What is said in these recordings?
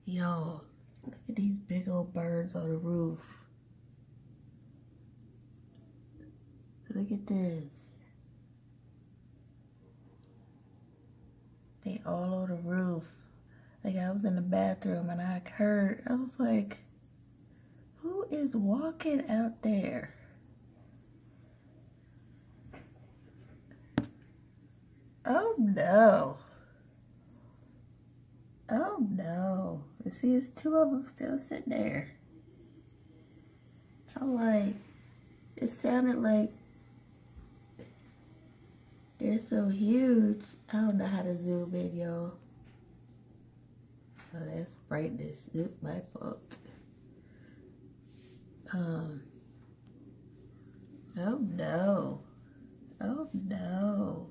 Yo, look at these big old birds on the roof. Look at this. They all on the roof. Like, I was in the bathroom and I was like, who is walking out there? Oh no. Oh no. You see, it's two of them still sitting there. I'm like, it sounded like they're so huge. I don't know how to zoom in, y'all. Oh, that's brightness. Oops, my fault. Oh no. Oh no.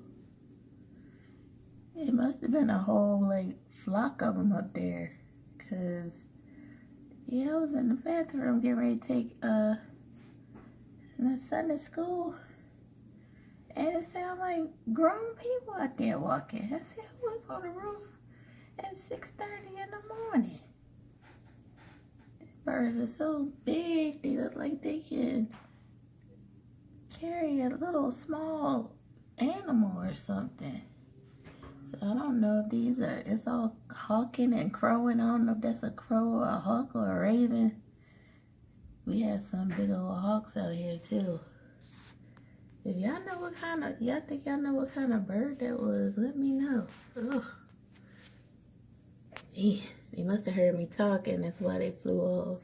It must have been a whole, like, flock of them up there. Cause, yeah, I was in the bathroom getting ready to take, my son to school. And it sounded like grown people out there walking. I said, who was on the roof at 6:30 in the morning? These birds are so big, they look like they can carry a little small animal or something. So I don't know if these are, it's all hawking and crowing. I don't know if that's a crow or a hawk or a raven. We had some big old hawks out here too. If y'all know what kind of, y'all think y'all know what kind of bird that was, let me know. Ugh. They must have heard me talking, that's why they flew off.